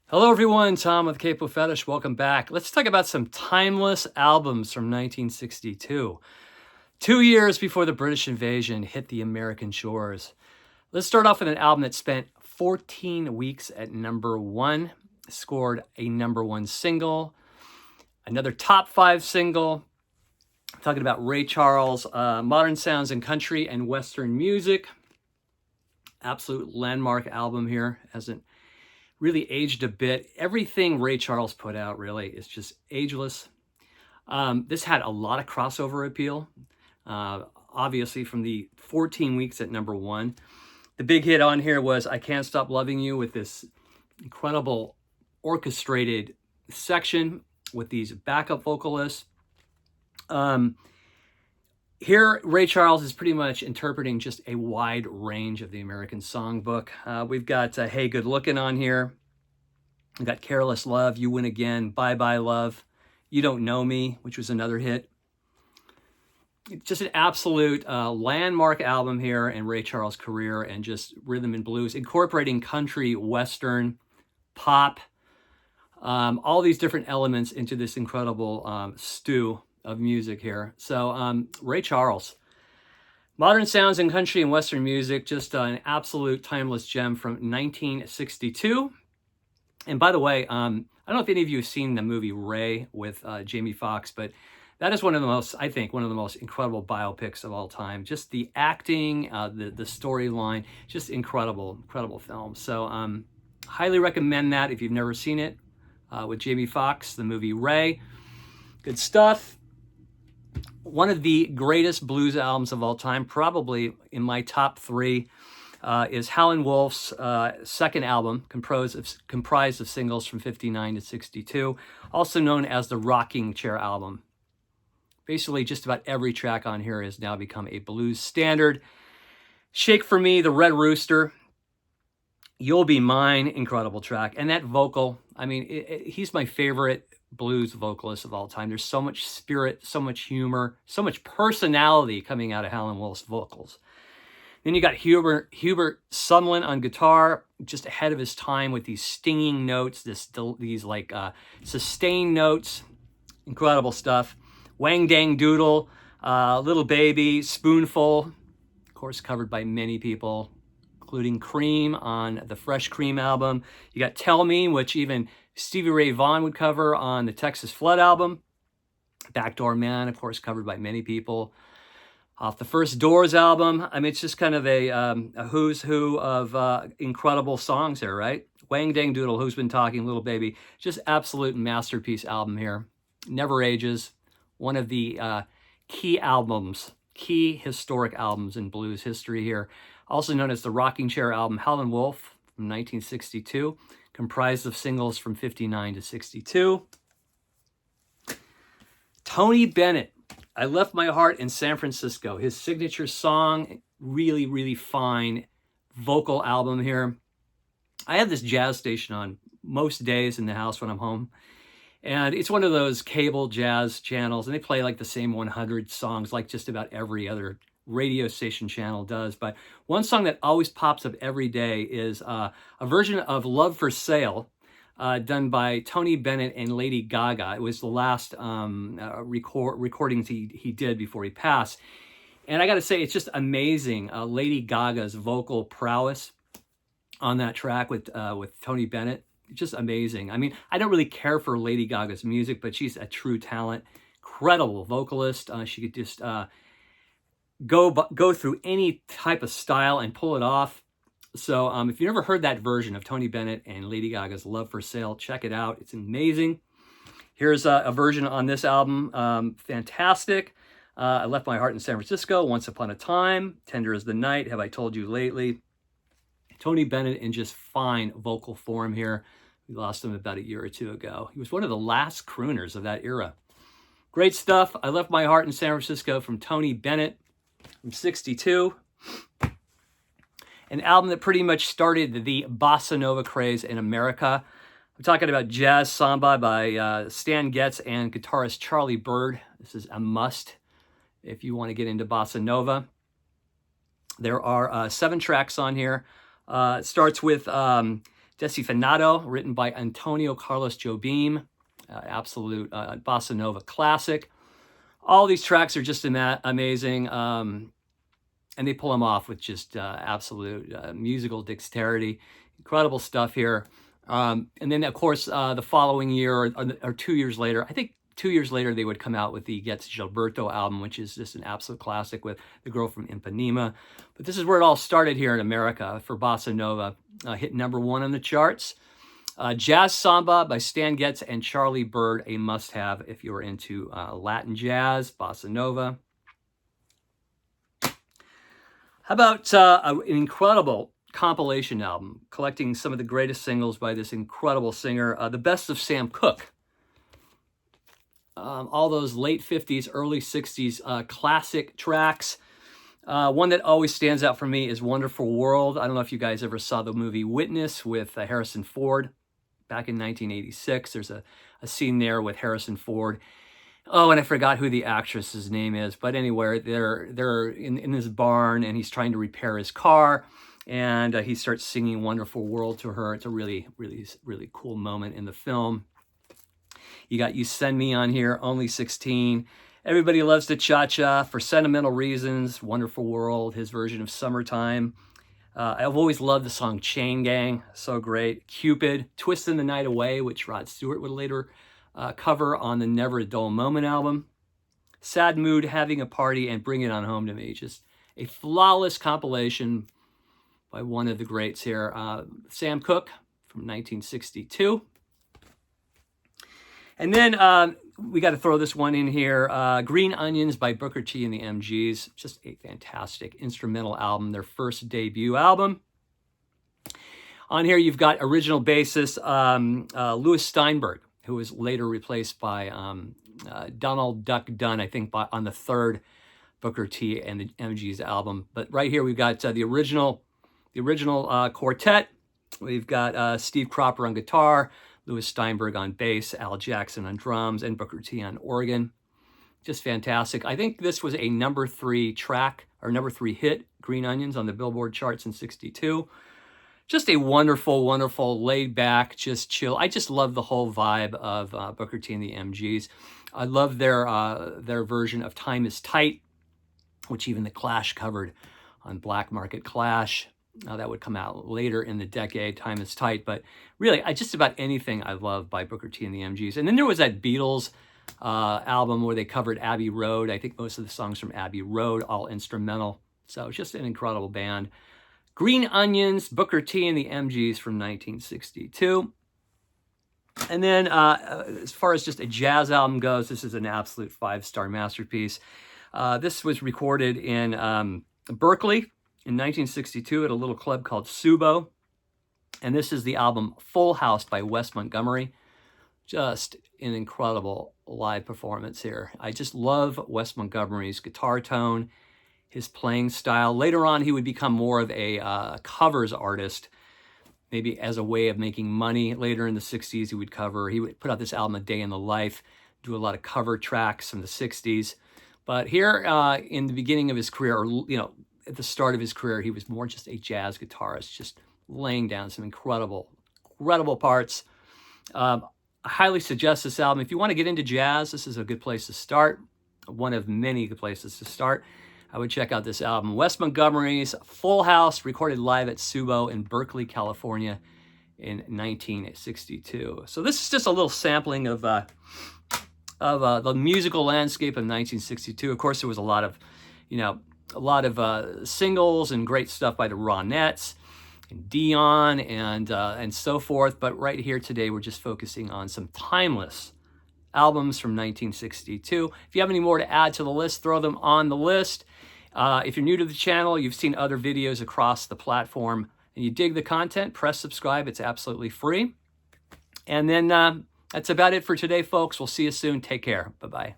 Hello everyone, Tom with Capo Fetish. Welcome back. Let's talk about some timeless albums from 1962. 2 years before the British invasion hit the American shores. Let's start off with an album that spent 14 weeks at number one, scored a number one single, another top five single. I'm talking about Ray Charles, Modern Sounds in Country and Western Music. Absolute landmark album here. Hasn't really aged a bit. Everything Ray Charles put out really is just ageless. This had a lot of crossover appeal, obviously from the 14 weeks at number one. The big hit on here was I Can't Stop Loving You, with this incredible orchestrated section with these backup vocalists. Here, Ray Charles is pretty much interpreting just a wide range of the American songbook. We've got Hey Good Lookin' on here. We've got Careless Love, You Win Again, Bye Bye Love, You Don't Know Me, which was another hit. It's just an absolute landmark album here in Ray Charles' career, and just rhythm and blues, incorporating country, western, pop, all these different elements into this incredible stew of music here. So Ray Charles, Modern Sounds in Country and Western Music, just an absolute timeless gem from 1962. And by the way, I don't know if any of you have seen the movie Ray with Jamie Foxx, but that is one of the most, I think, one of the most incredible biopics of all time. Just the acting, the storyline, just incredible film. So highly recommend that if you've never seen it, with Jamie Foxx, the movie Ray. Good stuff. One of the greatest blues albums of all time, probably in my top three, is Howlin Wolf's second album, comprised of singles from 59 to 62, also known as the Rocking Chair album. Basically, just about every track on here has now become a blues standard. Shake for Me, The Red Rooster, You'll Be Mine, incredible track. And that vocal, I mean, he's my favorite blues vocalist of all time. There's so much spirit, so much humor, so much personality coming out of Howlin Wolf's vocals. Then you got Hubert Sumlin on guitar, just ahead of his time with these stinging notes, these like sustained notes, incredible stuff. Wang Dang Doodle, Little Baby, Spoonful, of course covered by many people, including Cream on the Fresh Cream album. You got Tell Me, which even Stevie Ray Vaughan would cover on the Texas Flood album. Backdoor Man, of course, covered by many people. Off the First Doors album, I mean, it's just kind of a who's who of incredible songs here, right? Wang Dang Doodle, Who's Been Talking, Little Baby, just absolute masterpiece album here. Never ages. One of the key historic albums in blues history here. Also known as the Rocking Chair album, Howlin Wolf from 1962. Comprised of singles from 59 to 62. Tony Bennett, I Left My Heart in San Francisco. His signature song, really, really fine vocal album here. I have this jazz station on most days in the house when I'm home. And it's one of those cable jazz channels, and they play like the same 100 songs like just about every other radio station channel does. But one song that always pops up every day is a version of Love for Sale, done by Tony Bennett and Lady Gaga. It was the last recordings he did before he passed. And I got to say, it's just amazing. Lady Gaga's vocal prowess on that track with Tony Bennett. Just amazing. I mean, I don't really care for Lady Gaga's music, but she's a true talent. Incredible vocalist. She could just go through any type of style and pull it off. So if you've never heard that version of Tony Bennett and Lady Gaga's Love for Sale, check it out. It's amazing. Here's a version on this album. Fantastic. I Left My Heart in San Francisco, Once Upon a Time, Tender as the Night, Have I Told You Lately. Tony Bennett in just fine vocal form here. We lost him about a year or two ago. He was one of the last crooners of that era. Great stuff. I Left My Heart in San Francisco from Tony Bennett from 62. An album that pretty much started the Bossa Nova craze in America. I'm talking about Jazz Samba by Stan Getz and guitarist Charlie Bird. This is a must if you want to get into Bossa Nova. There are 7 tracks on here. It starts with Desenfadado, written by Antonio Carlos Jobim, absolute bossa nova classic. All these tracks are just amazing, and they pull them off with just absolute musical dexterity. Incredible stuff here. And then, of course, the following year, or 2 years later, I think 2 years later, they would come out with the Getz Gilberto album, which is just an absolute classic with The Girl from Ipanema. But this is where it all started here in America for bossa nova. Hit #1 on the charts. Jazz Samba by Stan Getz and Charlie Bird, a must-have if you're into Latin jazz, bossa nova. How about an incredible compilation album collecting some of the greatest singles by this incredible singer, The Best of Sam Cooke. All those late 50s, early 60s classic tracks. One that always stands out for me is Wonderful World. I don't know if you guys ever saw the movie Witness with Harrison Ford back in 1986. There's a scene there with Harrison Ford. Oh, and I forgot who the actress's name is. But anyway, they're in this barn, and he's trying to repair his car. And he starts singing Wonderful World to her. It's a really, really, really cool moment in the film. You got You Send Me on here, Only 16. Everybody Loves to Cha-Cha, For Sentimental Reasons, Wonderful World, his version of Summertime. I've always loved the song Chain Gang, so great. Cupid, Twisting the Night Away, which Rod Stewart would later cover on the Never a Dull Moment album. Sad Mood, Having a Party, and Bring It On Home to Me. Just a flawless compilation by one of the greats here. Sam Cooke from 1962. And then we got to throw this one in here. Green Onions by Booker T and the MGs. Just a fantastic instrumental album, their first debut album. On here, you've got original bassist Louis Steinberg, who was later replaced by Donald Duck Dunn, I think, on the third Booker T and the MGs album. But right here, we've got the original quartet. We've got Steve Cropper on guitar, Louis Steinberg on bass, Al Jackson on drums, and Booker T on organ. Just fantastic. I think this was a #3 track, or #3 hit, Green Onions, on the Billboard charts in '62. Just a wonderful, wonderful, laid back, just chill. I just love the whole vibe of Booker T and the MGs. I love their version of Time is Tight, which even the Clash covered on Black Market Clash. That would come out later in the decade, Time is Tight. But really, just about anything I love by Booker T and the MGs. And then there was that Beatles album where they covered Abbey Road. I think most of the songs from Abbey Road, all instrumental. So just an incredible band. Green Onions, Booker T and the MGs from 1962. And then as far as just a jazz album goes, this is an absolute 5-star masterpiece. This was recorded in Berkeley in 1962 at a little club called Subo. And this is the album Full House by Wes Montgomery. Just an incredible live performance here. I just love Wes Montgomery's guitar tone, his playing style. Later on, he would become more of a covers artist, maybe as a way of making money. Later in the 60s, he would put out this album, A Day in the Life, do a lot of cover tracks from the 60s. But here in the beginning of his career, or at the start of his career, he was more just a jazz guitarist, just laying down some incredible parts. I highly suggest this album. If you want to get into jazz, this is a good place to start. One of many good places to start. I would check out this album. Wes Montgomery's Full House, recorded live at Subo in Berkeley, California in 1962. So this is just a little sampling of the musical landscape of 1962. Of course, there was a lot of singles and great stuff by the Ronettes and Dion and so forth. But right here today, we're just focusing on some timeless albums from 1962. If you have any more to add to the list, throw them on the list. If you're new to the channel, you've seen other videos across the platform, and you dig the content, press subscribe. It's absolutely free. And then that's about it for today, folks. We'll see you soon. Take care. Bye-bye.